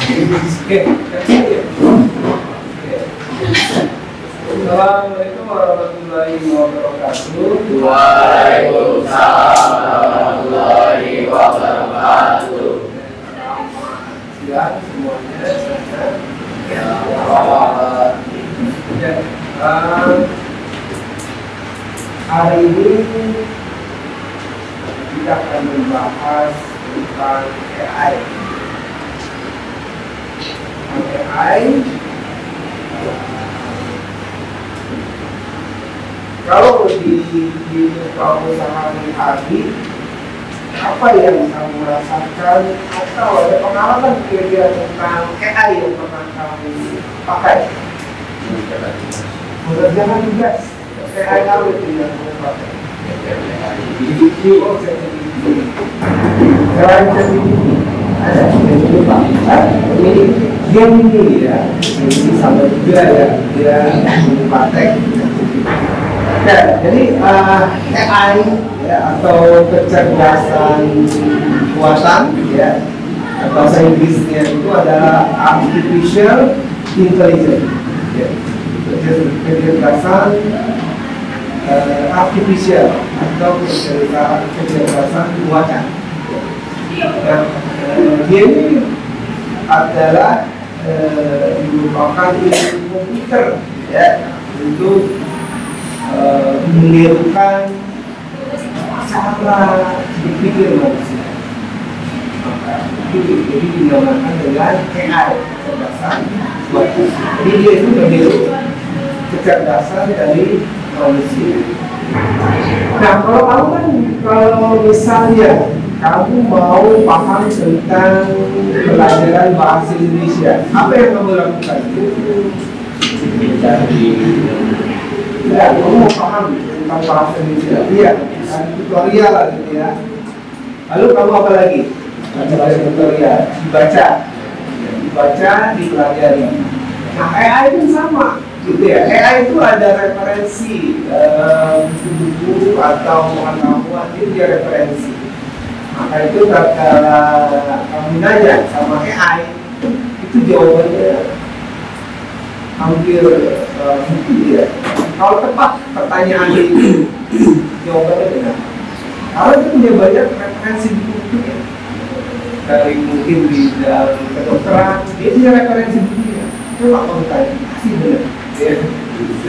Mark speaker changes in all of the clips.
Speaker 1: Oke. Assalamualaikum warahmatullahi wabarakatuh.
Speaker 2: Waalaikumsalam warahmatullahi wabarakatuh.
Speaker 1: Siang semuanya. Ya, hari ini kita akan membahas tentang AI. Kalau di kamu sehari-hari, apa yang kamu rasakan atau ada pengalaman kira-kira tentang AI yang pernah kamu pakai? Mengerjakan tugas AI apa itu yang kamu pakai? Ada ini game ini ya, ini sama juga ya, dia praktek. Ya, jadi AI ya, atau kecerdasan buatan ya, atau bahasa Inggrisnya itu adalah artificial intelligence ya. Kecerdasan artificial atau kecerdasan buatan. Nah, dia ini adalah merupakan komputer ya, untuk menirukan cara berpikir manusia. Maka itu jadi dinamakan dengan AI, kecerdasan buatan. Jadi dia itu meniru kecerdasan dari manusia. Nah, kalau misalnya kamu mau paham tentang pelajaran bahasa Indonesia, apa yang kamu lakukan? Ya, kamu mau paham tentang bahasa Indonesia, iya, tutorial lah gitu ya. Lalu kamu apa lagi? Baca tutorial, dibaca, dipelajari. Nah, AI itu sama, gitu ya. AI itu ada referensi buku-buku atau pengetahuan, itu dia referensi. Maka itu kalau kamu nanya sama AI, itu jawabannya hampir mungkin ya. Kalau tepat pertanyaan itu, jawabannya benar. Kalau itu punya banyak referensi buku-bukunya, dari mungkin di dalam kedokteran, dia punya referensi bukunya. Coba kamu tanya, pasti benar. Ya.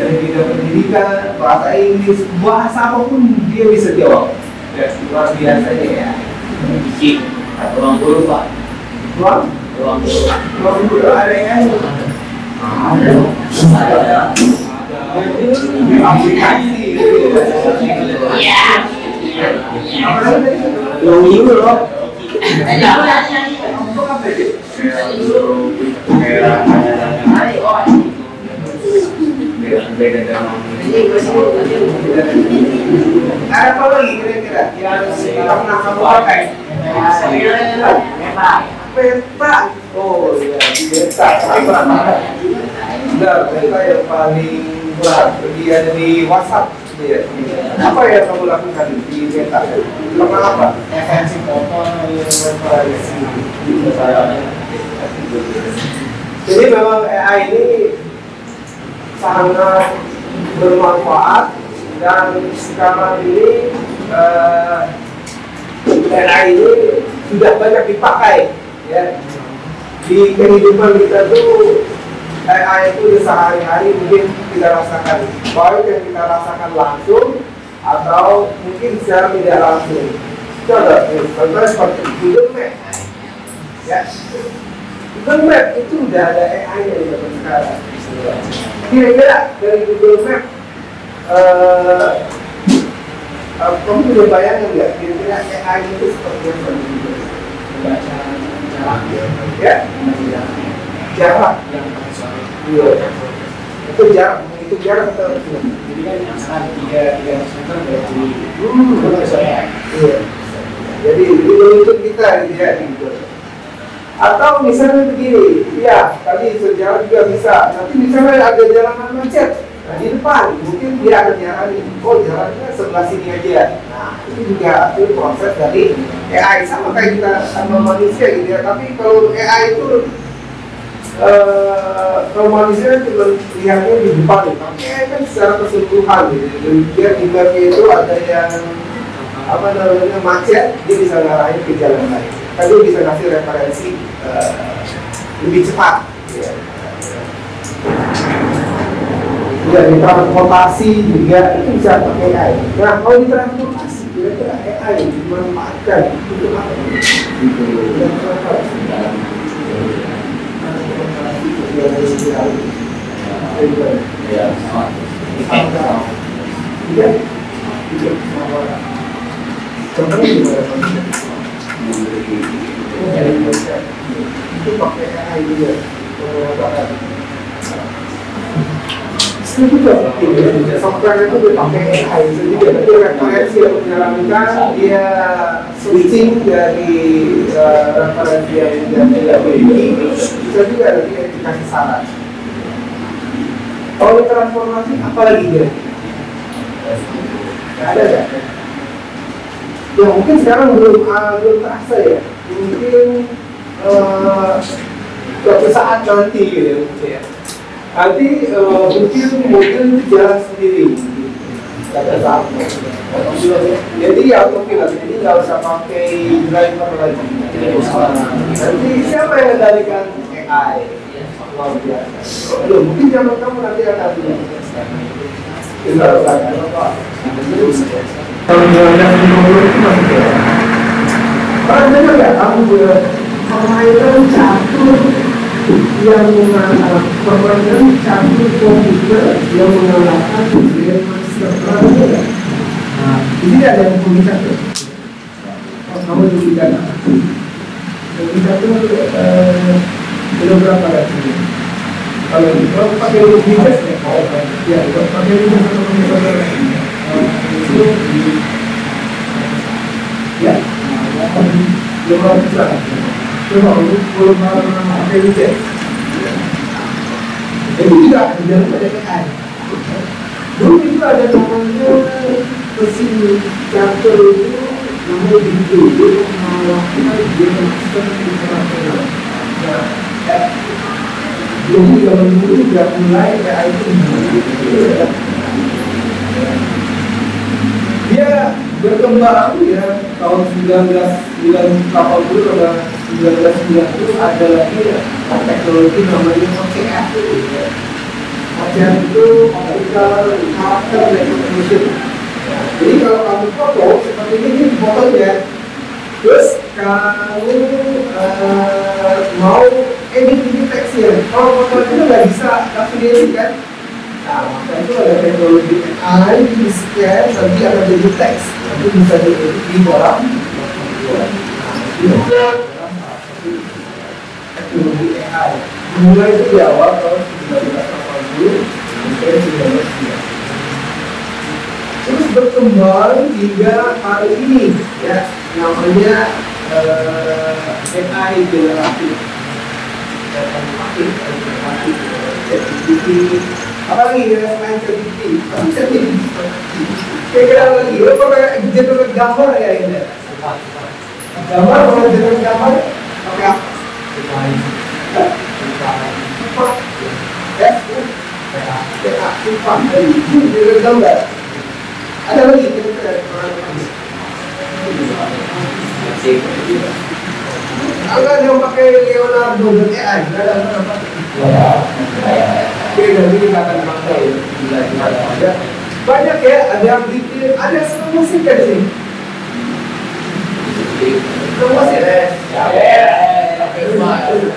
Speaker 1: Dari bidang pendidikan, bahasa Inggris, bahasa apapun dia bisa jawab. Ya, luar biasanya ya.
Speaker 2: Ruang guru Pak.
Speaker 1: Ruang guru ada yang ada aplikasi.
Speaker 2: Iya.
Speaker 1: Ruang guru loh. Ada apa lagi kira-kira yang pernah kamu pakai? Peta. Oh ya, peta. Benar, peta yang paling berat. Dia ada di WhatsApp. Ya. Apa yang kamu lakukan di peta? Pernah apa?
Speaker 2: Referensi foto,
Speaker 1: Jadi memang AI ini sangat bermanfaat, dan sekarang ini AI ini sudah banyak dipakai ya. Di kehidupan kita tuh AI itu sehari-hari mungkin kita rasakan, baik yang kita rasakan langsung atau mungkin secara tidak langsung. Contohnya seperti Google Maps ya. Google Maps itu udah ada AI yang zaman sekarang. Kira-kira dari Google Maps kamu punya bayangan nggak kira-kira AI itu seperti apa?
Speaker 2: Baca
Speaker 1: Ya, jarak. Iya. Itu jarak atau
Speaker 2: jadi kan misalkan 300 meter berarti
Speaker 1: iya. Jadi itu untuk kita gitu. Atau misalnya begini, ya tadi sejarah juga bisa. Nanti misalnya ada jalanan macet, nah di depan mungkin dia akan nyaranin, oh jalannya sebelah sini aja. Nah itu juga itu proses dari AI, sama kayak kita sama manusia gitu ya. Tapi kalau AI itu kalau manusia cuma lihatnya di depan nih, pakai kan secara keseluruhan gitu. Dan dia di mapnya itu ada yang apa namanya macet, dia bisa ngarahin ke jalan lain. Kan dia bisa kasih referensi lebih cepat. Ya. Ya, di transportasi juga itu bisa pakai AI. Nah, kalau di transportasi kira-kira AI dimanfaatkan untuk apa? Gitu. Contohnya gimana? Itu pakai AI juga. Itu juga software itu dipakai AI sendiri, tapi referensi yang menyarankan dia switching dari referensi yang tidak memiliki, bisa juga nanti dikasih saran. Kalau transformasi apa lagi dia? Ada nggak? Ya mungkin sekarang belum terasa ya. Mungkin suatu saat nanti gitu ya. Nanti mungkin mobil itu jalan sendiri. Jadi ya autopilot, jadi nggak usah pakai driver lagi. Nanti siapa yang mengendalikan AI? Luar biasa. Belum, mungkin zaman kamu nanti akan tinggal saja. Kalau jalan nomor itu masih ya. Orang dengar nggak kamu permainan catur yang mengalahkan permainan catur komputer yang mengalahkan Grandmaster Pramuka. Nah, di sini ada yang punya catur. Kamu juga tidak. Yang catur belum berapa rasanya? Kalau pakai rupiah ya, kalau pakai rupiah itu ya, belum bisa. Coba belum pakai rupiah. Itu juga jangan pakai AI. Dulu itu ada namanya mesin catur itu namanya Bindu, dia mengalahkan Grandmaster Internasional. Jadi zaman dulu sudah mulai AI itu dia berkembang ya tahun 1980 atau 1990 ada lagi ya, teknologi namanya OCR. OCR itu optical character recognition. Jadi kalau kamu foto seperti ini fotonya, terus kamu mau edit teksnya, kalau foto itu nggak bisa langsung kan? Nah, maka itu ada teknologi AI di scan, nanti akan jadi teks, nanti bisa diedit di dalam teknologi AI. Mulai itu di awal tahun 1980 sampai 1990. Terus berkembang hingga hari ini ya, namanya AI generatif. Apa lagi ya selain ChatGPT? Kira-kira lagi, lo pakai generate gambar ya ini? Gambar, kalau generate gambar pakai apa? Generate gambar. Ada lagi kira-kira agak yang pakai Leonardo dan AI, nggak ada apa-apa. Oke, nanti kita akan pakai banyak ya, ada yang bikin, ada semua musik kan sih. Semua musik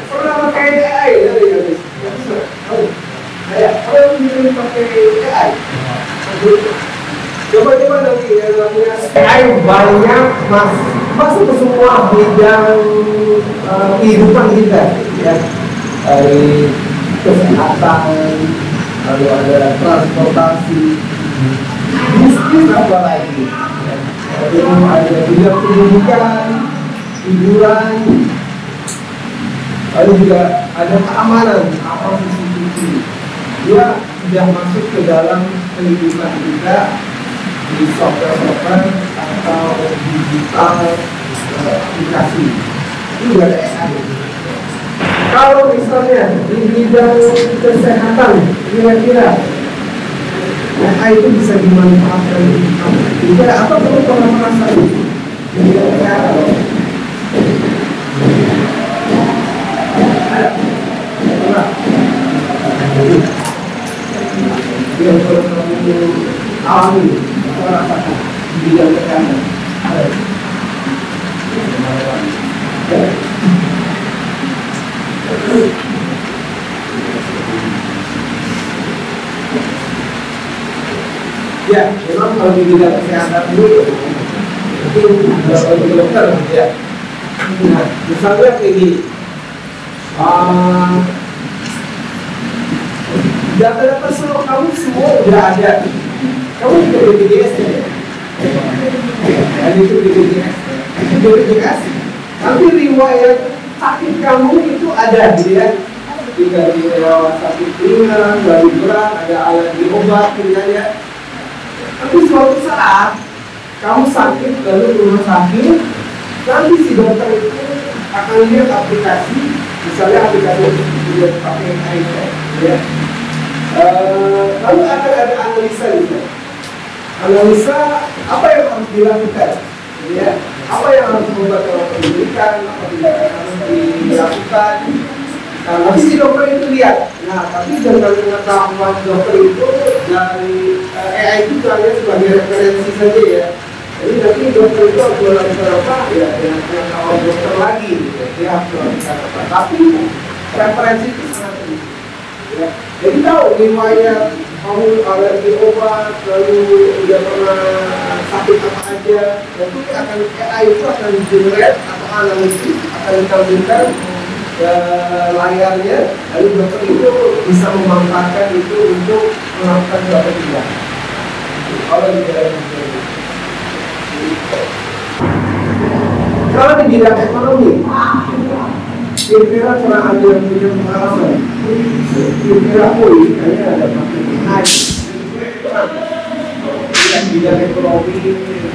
Speaker 1: pernah pakai AI dari tadi. Kalau bikin pakai AI, coba nanti yang namanya AI banyak masuk ke semua bidang kehidupan kita ya, dari kesehatan, lalu ada transportasi, bisnis apa lagi, lalu ada bidang pendidikan, hiburan, lalu juga ada keamanan, apa CCTV, dia sudah masuk ke dalam kehidupan kita di software atau digital aplikasi. Itu juga ada AI. Kalau misalnya di bidang kesehatan, kira-kira AI itu bisa dimanfaatkan juga apa perlu pernah merasa di bidang kesehatan? Ada? Pernah? Yang perlu kamu alami atau rasakan di bidang kesehatan? Ada? Ya, memang kalau di bidang kesehatan itu untuk dokter ya. Nah, misalnya kayak gini, data-data seluruh kamu semua udah ada. Kamu juga BPJS ya? Dan itu BPJS. Tapi riwayat sakit kamu itu ada, gitu ya. Jika riwayat sakit ringan, baru berat, ada alergi obat, misalnya. Tapi suatu saat kamu sakit lalu ke rumah sakit, nanti si dokter itu akan lihat aplikasi, misalnya aplikasi yang pakai iPad, ya. Lalu akan ada analisa gitu. Analisa apa yang harus dilakukan, ya. Apa yang harus membuat pendidikan, apa tidak harus dilakukan. Nah, nanti si dokter itu lihat. Nah, tapi dengan pengetahuan dokter itu dari AI itu hanya sebagai referensi saja ya. Jadi nanti dokter itu harus melakukan apa? Ya, dengan pengetahuan dokter lagi. Ya. Dia harus melakukan apa? Tapi referensi itu sangat penting. Ya. Jadi tahu riwayat kamu alergi obat, lalu dia pernah sakit apa aja, nanti akan AI itu akan generate atau analisis akan ditampilkan layarnya, lalu dokter itu bisa memanfaatkan itu untuk melakukan suatu tindakan. Kalau di bidang kalau di bidang ekonomi, kira-kira pernah ada yang punya pengalaman? Kira-kira kayaknya ada pakai AI. Yang bidang ekonomi,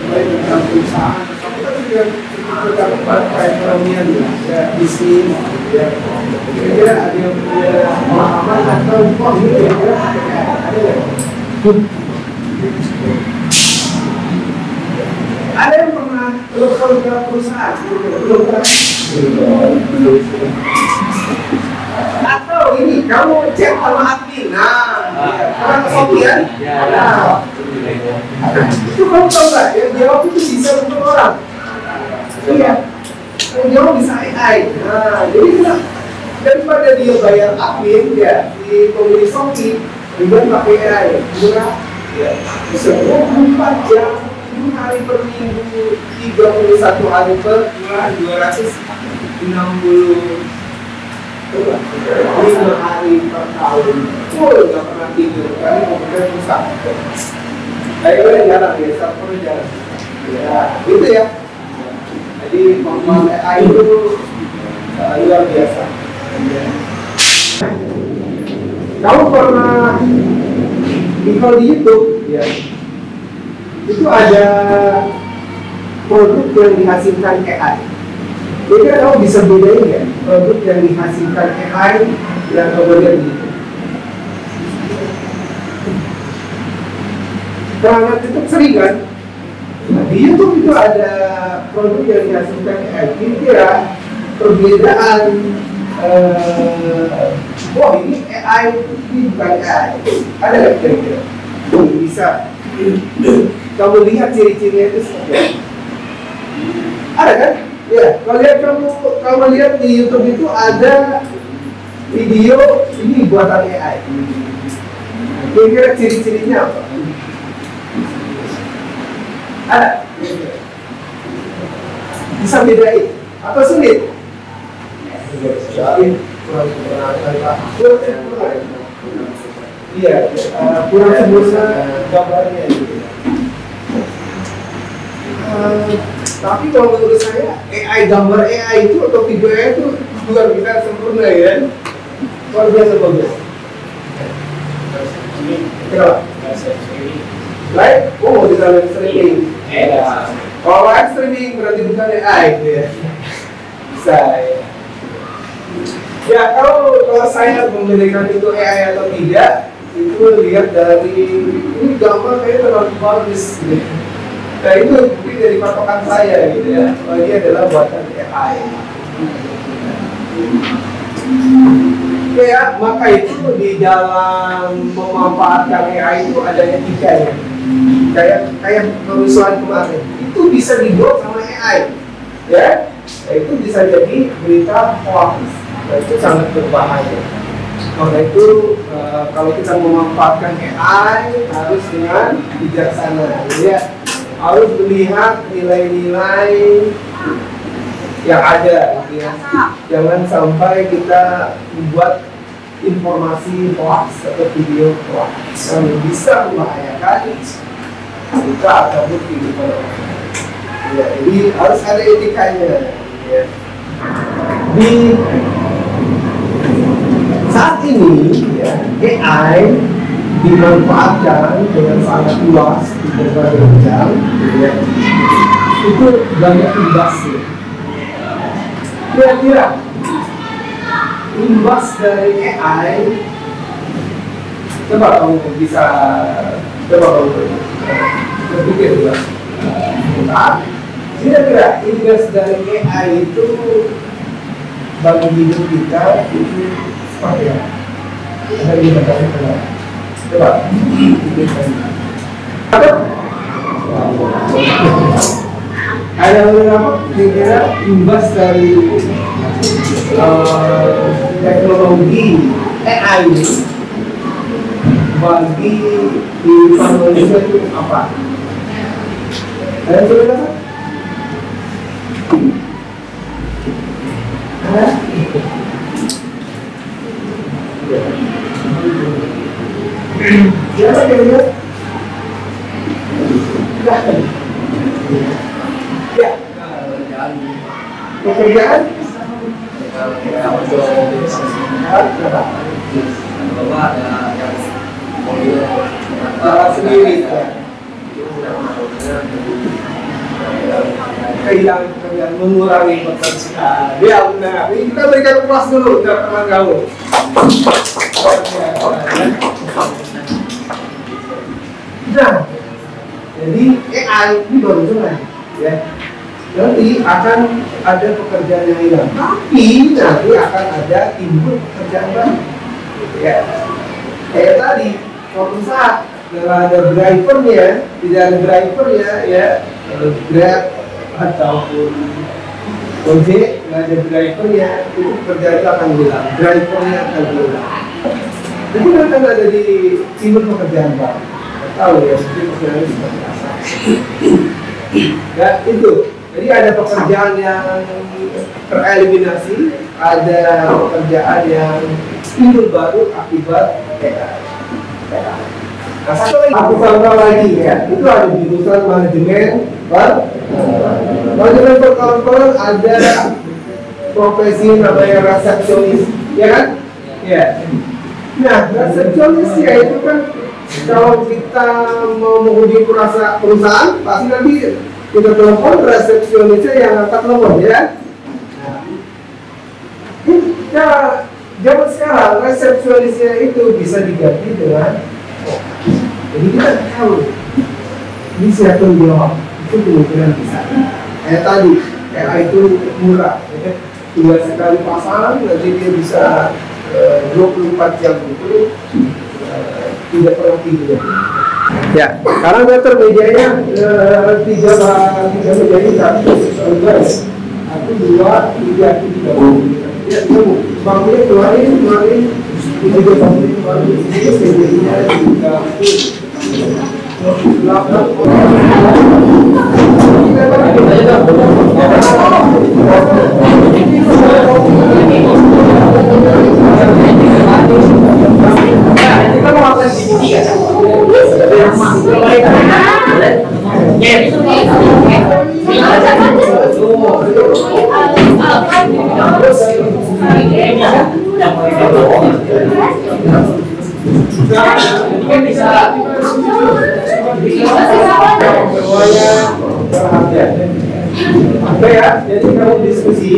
Speaker 1: mulai tentang perusahaan, tentang perekonomian, ya bisnis, ya. Kira-kira ada yang punya pengalaman atau kok ini kira-kira ada nggak? Ada yang pernah telepon ke perusahaan? Belum pernah. Atau ini kamu chat sama admin, pernah kemudian, itu kamu tahu nggak? Yang jawab itu bisa untuk orang. Iya, yang jawab bisa AI. Nah, jadi daripada dia bayar admin ya di komisi Shopee, dia pakai AI, murah, ya, bisa 24 jam. Hari per minggu, 31 hari per bulan, 260 5 hari per tahun. Full, nggak pernah tidur, kali kemudian rusak. Kayaknya jarang ya, server jarang. Ya, gitu ya. Jadi kemampuan AI itu luar biasa. Kamu pernah kalau di YouTube, ya, itu ada produk yang dihasilkan AI. Jadi kamu bisa bedain ya produk yang dihasilkan AI yang kemudian gitu. Pelanggan itu sering kan? Nah, di YouTube itu ada produk yang dihasilkan AI. Kira-kira perbedaan wah ini AI, ini bukan AI. Ada nggak kira-kira? Bisa kamu lihat ciri-cirinya itu seperti apa? Ada kan? Ya, kalau lihat di YouTube itu ada video ini buatan AI. Kira-kira ciri-cirinya apa? Ada? Bisa bedain? Atau sulit? Iya, kurang sempurna gambarnya. Tapi kalau menurut saya AI, gambar AI itu atau video AI itu luar biasa sempurna ya, luar biasa bagus. Kenapa? Live? Oh, bisa live streaming. Kalau live streaming berarti bukan AI gitu ya. Bisa ya. Ya, kalau saya memberikan itu AI atau tidak, itu lihat dari ini gambar kayak terlalu bagus gitu. Nah itu mungkin dari patokan saya gitu ya. Oh, ini adalah buatan AI. Ya, maka itu di dalam memanfaatkan AI itu adanya tiga ya. Kayak kerusuhan kemarin itu bisa dibuat sama AI, ya. Nah, itu bisa jadi berita hoax. Nah, itu sangat berbahaya. Maka itu kalau kita memanfaatkan AI harus dengan bijaksana, ya. Harus melihat nilai-nilai yang ada, ya. Jangan sampai kita membuat informasi hoax atau video hoax yang bisa membahayakan kita ataupun kehidupan orang. Ya, jadi harus ada etikanya, ya. Di saat ini ya, AI dimanfaatkan dengan sangat luas di berbagai bidang, ya. Itu banyak imbasnya. Kira-kira imbas dari AI, coba kamu bisa berpikir juga. Kira-kira imbas dari AI itu bagi hidup kita itu seperti apa? Ada di negara kita. Coba pikirkan. Ada beberapa kira-kira imbas dari teknologi AI ini bagi kehidupan manusia itu apa? Ada beberapa? Siapa kira-kira? Ya, pekerjaan? Sendiri. Kehilangan mengurangi potensi. Ya benar. Ini kita berikan kelas dulu untuk teman kamu. Nah, jadi AI ini baru mulai, ya. Nanti akan ada pekerjaan yang hilang, tapi nanti akan ada timbul pekerjaan baru, ya. Kayak tadi, suatu saat ada drivernya, tidak ada drivernya, ya, Grab ataupun Gojek, nggak ada drivernya, itu pekerjaan itu akan hilang, drivernya akan hilang. Jadi akan ada di timbul pekerjaan baru. Tahu ya, mungkin pekerjaan seperti apa. Ya, itu. Jadi ada pekerjaan yang tereliminasi, ada pekerjaan yang timbul baru akibat AI. Nah, satu lagi, aku tambah lagi ya, itu ada jurusan manajemen manajemen perkantoran, ada profesi namanya resepsionis, ya kan? Ya. Nah, resepsionis ya itu kan kalau kita mau menghubungi perusahaan, pasti nanti kita telepon resepsionisnya yang angkat telepon, ya. Ya, zaman sekarang resepsionisnya itu bisa diganti dengan jadi kita tahu ini siapa yang jawab, itu kemungkinan bisa. Kayak tadi, AI itu murah, ya. Tinggal sekali pasang, nanti dia bisa 24 jam itu tidak pernah tidur. Ya, karena meter mejanya tiga meja ini satu dua tiga. Ya, bangunnya keluarin tiga bangunnya keluarin mejanya tiga semuanya perhatian. Oke ya, jadi kamu diskusi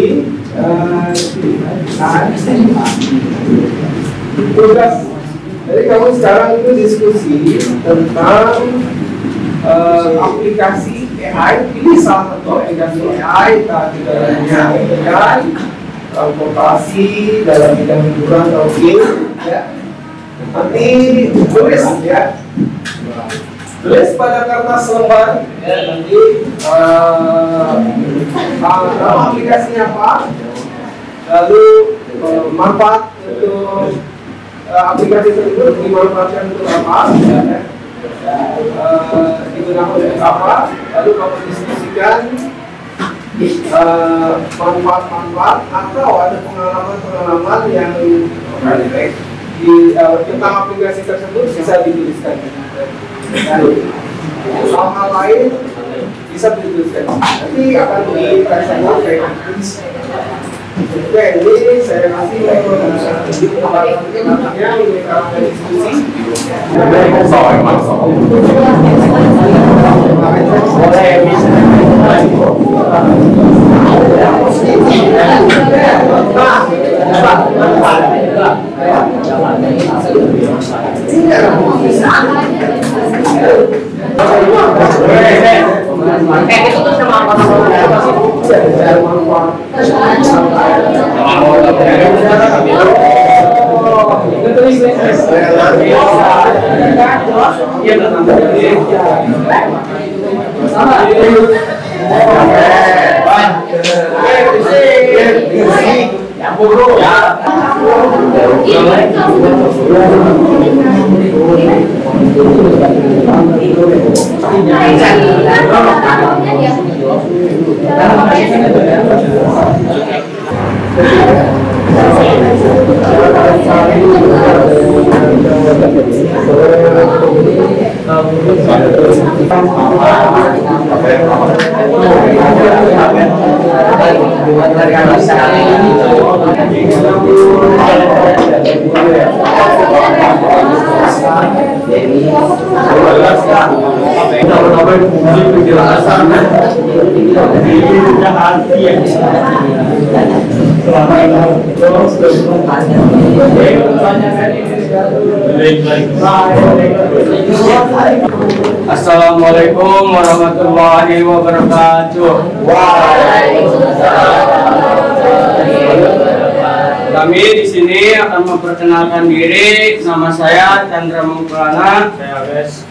Speaker 1: tugas. Jadi kamu sekarang itu diskusi tentang aplikasi AI. Ini salah satu aplikasi AI di dalamnya AI, transportasi, dalam bidang hiburan atau game, ya. Nanti tulis ya. Tulis pada kertas lembar ya, nanti nama aplikasinya apa, lalu manfaat untuk aplikasi tersebut dimanfaatkan untuk apa, ya. Digunakan untuk apa, lalu kamu diskusikan manfaat-manfaat atau ada pengalaman-pengalaman yang tentang aplikasi tersebut bisa dituliskan. Hal-hal lain bisa dituliskan. Nanti akan dipresentasikan. Oke, ini saya kasih tempatnya ini karena diskusi.
Speaker 2: Itu tuh sama apa?
Speaker 3: Assalamualaikum warahmatullahi wabarakatuh. Kami di sini akan memperkenalkan diri. Nama saya Chandra Mungkulana. Saya Abes.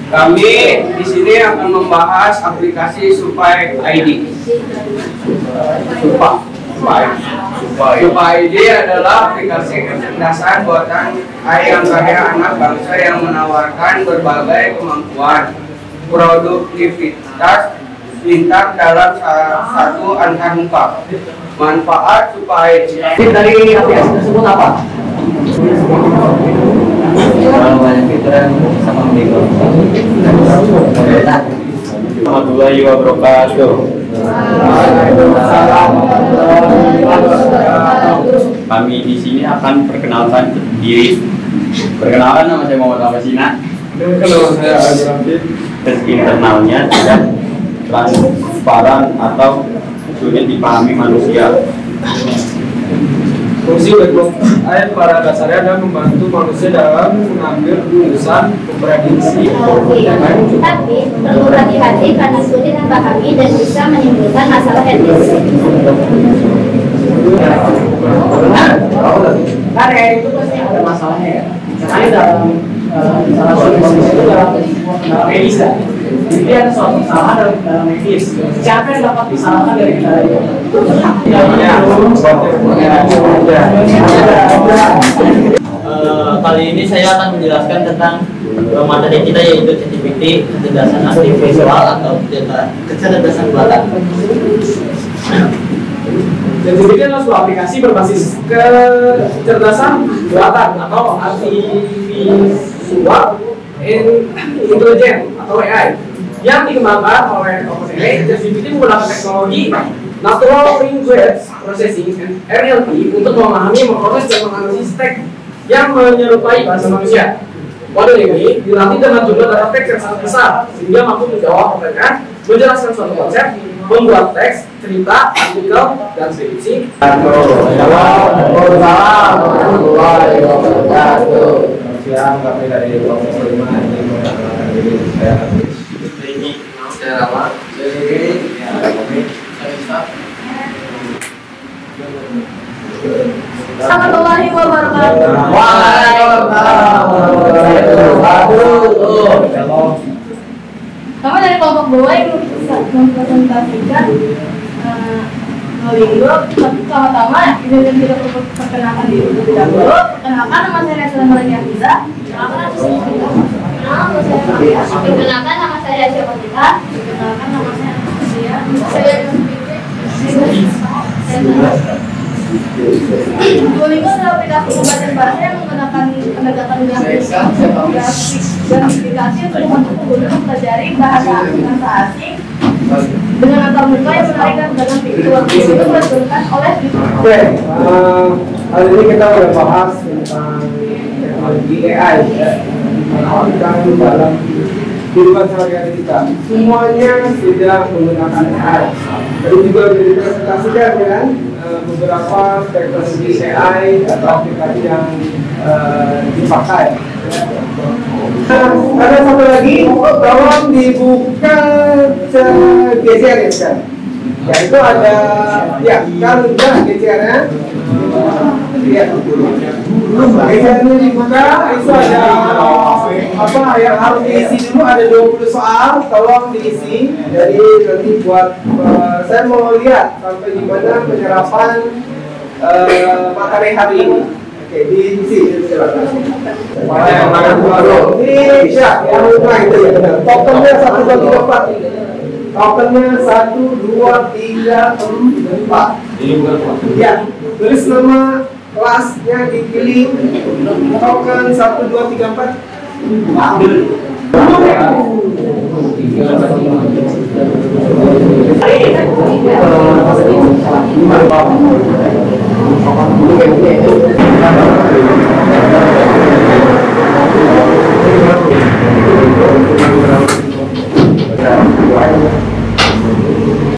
Speaker 3: Kami di sini akan membahas aplikasi Supai ID. Supai ID adalah aplikasi kecerdasan buatan AI yang karya anak bangsa yang menawarkan berbagai kemampuan produktivitas pintar dalam satu antar muka. Manfaat Supai ID dari aplikasi tersebut apa?
Speaker 4: Kalau banyak pikiran sama minggu.
Speaker 3: Warahmatullahi wabarakatuh. Kami di sini akan perkenalkan diri. Perkenalkan, nama saya Muhammad Al-Basina.
Speaker 1: Kalau saya Al-Rafid.
Speaker 3: Tes internalnya tidak transparan atau sulit dipahami manusia.
Speaker 1: Fungsi black AI pada dasarnya adalah membantu manusia dalam mengambil keputusan, memprediksi,
Speaker 5: tapi perlu hati-hati karena sulit dipahami dan bisa menimbulkan masalah etis.
Speaker 2: Karena itu pasti ada masalahnya ya. Misalnya dalam salah satu kondisi itu dalam medis kan. Jadi ada suatu kesalahan dalam medis. Siapa yang dapat disalahkan dari kita itu?
Speaker 4: Kali ini saya akan menjelaskan tentang materi kita, yaitu ChatGPT, kecerdasan artifisial atau kecerdasan buatan.
Speaker 2: ChatGPT adalah sebuah aplikasi berbasis kecerdasan buatan atau artificial intelligence atau AI yang dikembangkan oleh OpenAI. ChatGPT menggunakan teknologi Natural Language Processing (NLP) untuk memahami, memproses, dan menganalisis teks yang menyerupai bahasa manusia. Model ini dilatih dengan jumlah data teks yang sangat besar sehingga mampu menjawab pertanyaan, menjelaskan suatu konsep, membuat teks, cerita, artikel, dan skripsi.
Speaker 1: Waalaikumsalam warahmatullahi wabarakatuh. Siang kami dari kelompok 5 ini mengenalkan diri saya Hafiz.
Speaker 3: Saya Rama.
Speaker 5: Warahmatullahi wabarakatuh.
Speaker 1: Waalaikumsalam warahmatullahi wabarakatuh.
Speaker 5: Kami dari kelompok 2 yang mempresentasikan Duolingo. Pertama-tama, izin kita perkenalkan diri terlebih dahulu. Perkenalkan, nama saya Nesla Maria Fiza. Perkenalkan, nama saya Asia Fatika. Perkenalkan, nama saya Duolingo adalah aplikasi pembelajaran bahasa yang menggunakan pendekatan grafik dan aplikasi untuk membantu pengguna mempelajari bahasa asing dengan antar muka yang menarik dan dengan visual. Itu dilakukan oleh
Speaker 1: Oke, hari ini kita akan bahas tentang teknologi AI ya, dimanfaatkan dalam kehidupan sehari-hari kita. Semuanya sudah menggunakan AI. Tadi juga sudah dipresentasikan kan beberapa teknologi AI atau aplikasi yang dipakai. Nah, ada satu lagi, tolong dibuka geser ya kan? Ya itu ada, ya kan udah gesernya. Ya, gesernya dibuka, itu ada apa yang harus diisi dulu, ada 20 soal, tolong diisi. Jadi nanti buat saya mau lihat sampai di mana penyerapan materi hari ini. Oke, diisi silakan. Yang mana dulu? Ini siap, yang rumah itu ya benar. Tokennya 1, 2, 3, 4. Tokennya 1, 2, 3, 4. Ya, tulis nama kelasnya dipilih. Token 1, 2, 3, 4. Ambil.